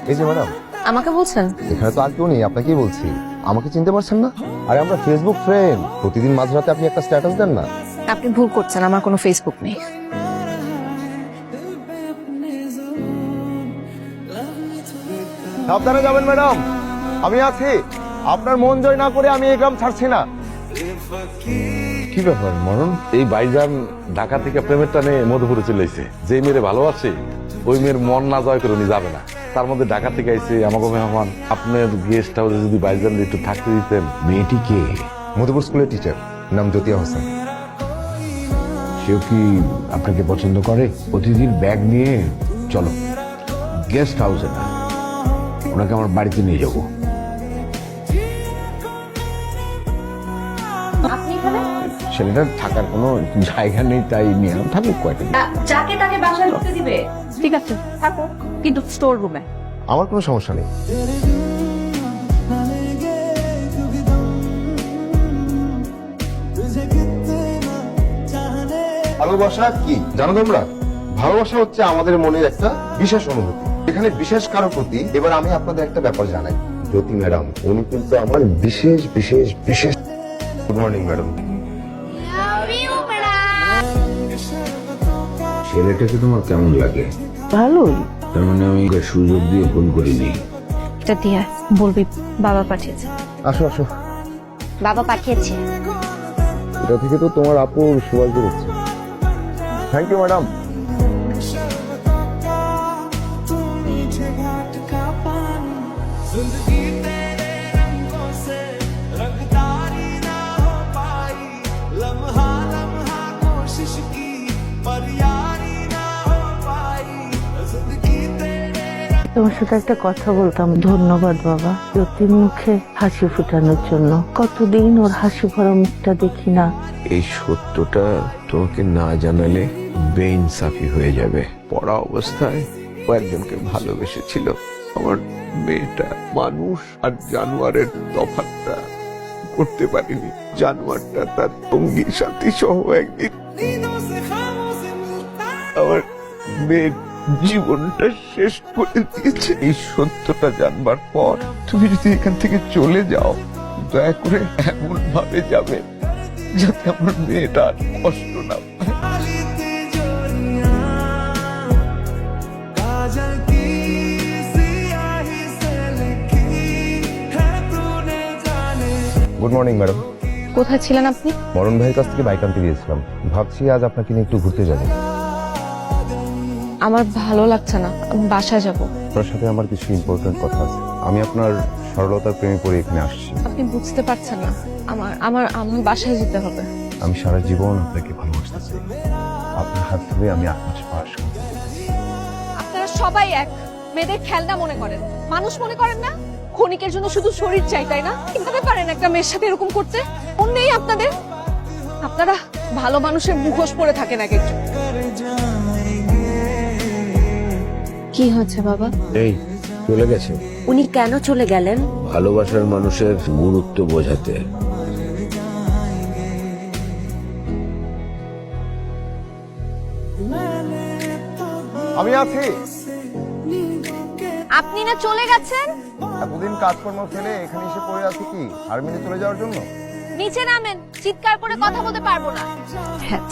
এই যে ম্যাডাম, আমাকে বলছেন? এখানে তো আর কেউ নেই, আপনাকেই বলছি। আমাকে চিনতে পারছেন না? আরে আমরা ফেসবুক ফ্রেন্ড। প্রতিদিন মাঝরাতে আপনি একটা স্ট্যাটাস দেন না? আপনি ভুল করছেন, আমার কোনো ফেসবুক নেই। সাবধানে যাবেন ম্যাডাম, আমি আছি। আপনার মন জয় না করে আমি এই গ্রাম ছাড়ছি না। কি ব্যাপার মরণ? এই ভাইজান ঢাকা থেকে প্রেমের টানে মধুপুরে চলে এসেছে। যে মেয়েরে ভালোবাসে ওই মেয়ের মন না জয় করে উনি যাবে না। তার মধ্যে ঢাকা থেকে আইসে আমাকে মেহমান। আপনার গেস্ট হাউসে যদি ভাইজান একটু থাকতে দিতেন। মেয়েটি কে? মধুপুর স্কুলের টিচার, নাম জ্যোতিয়া হোসেন। সেও কি আপনাকে পছন্দ করে? প্রতিদিন ব্যাগ নিয়ে চলো, গেস্ট হাউসে না, ওনাকে আমার বাড়িতে নিয়ে যাবো। আপনি এখানে? ছেলেটার থাকার কোনো জায়গা নেই, তাই নিয়ে থাকুক কয়েকদিন। যাকে তাকে বাসায় ঢুকতে দিবে? ঠিক আছে, থাকো, কিন্তু স্টোর রুমে। আমার কোনো সমস্যা নেই। ভালোবাসা কি জানো তোমরা? ভালোবাসা হচ্ছে আমাদের মনের একটা বিশেষ অনুভূতি। এখানে বিশেষ কারো প্রতি। এবার আমি আপনাদের একটা ব্যাপার জানাই, জ্যোতি ম্যাডাম উনি কিন্তু আমার বিশেষ বিশেষ বিশেষ। Good morning madam. ছেলেটাকে তোমার কেমন লাগে? ভালোই। তার মানে আমি ওকে সুযোগ দিয়ে ফোন করিনি। এটা দিয়া বলবি বাবা পাঠিয়েছে। আসো আসো। বাবা পাঠিয়েছে। এটা থেকে তো তোমার আপুর সুবাস বেরোচ্ছে। Thank you madam. তোমার সাথে একটা কথা বলতাম। ধন্যবাদ বাবা, জ্যোতির মুখে হাসি ফুটানোর জন্য। কতদিন ওর হাসি ভরা মুখটা দেখি না। এই সত্যটা তোমাকে না জানালে বেইনসাফি হয়ে যাবে। পড়া অবস্থায় ও একজনকে ভালোবেসেছিল। আমার মেয়েটা মানুষ আর জানোয়ারের তফাৎটা করতে পারিনি। জানোয়ারটা তার সঙ্গী সাথী সহ একদিন আমার মেয়ের জীবনটা শেষ করে দিয়েছে। এই সত্যটা জানবার পর তুমি যদি এখান থেকে চলে যাও, দয়া করে এমন ভাবে যাবে যাতে আমার মেয়েটা আর কষ্ট না পায়। Good morning madam. কোথায় ছিলেন আপনি? মরণ ভাইয়ের কাছ থেকে বাইক আনতে দিয়েছিলাম। ভাবছি আজ আপনাকে নিয়ে একটু ঘুরতে যাবো। আমার ভালো লাগছে না, আমি বাসায় যাব। আপনার সাথে আমার কিছু ইম্পর্টেন্ট কথা আছে। আমি আপনার সরলতার প্রেমে পড়ে এখানে আসছি। আপনি বুঝতে পারছেন না, আমার আমার আমার বাসায় যেতে হবে। আমি সারা জীবন আপনাকে ভালোবাসতে চাই। আপনার হাত ধরে আমি 8 মাস পাশ করতে চাই। আপনারা সবাই এক। মেয়েদের খেলনা মনে করেন, মানুষ মনে করেন না। ক্ষণিকের জন্য শুধু শরীর চাই, তাই না? কিভাবে পারেন একটা মেয়ের সাথে এরকম করতে? মন নেই আপনাদের? আপনারা ভালো মানুষের মুখোশ পরে থাকেন এক একজন। কি হচ্ছে বাবা? এই চলে গেছে। উনি কেন চলে গেলেন? ভালোবাসার মানুষের গুরুত্ব বোঝাতে। আমি আছি। আপনি না চলে গেছেন? এতদিন কাজকর্ম ফেলে এখানে এসে পড়ে আছি কি আর্মিতে চলে যাওয়ার জন্য? নিচে নামেন, চিৎকার করে কথা বলতে পারবো না। হ্যাঁ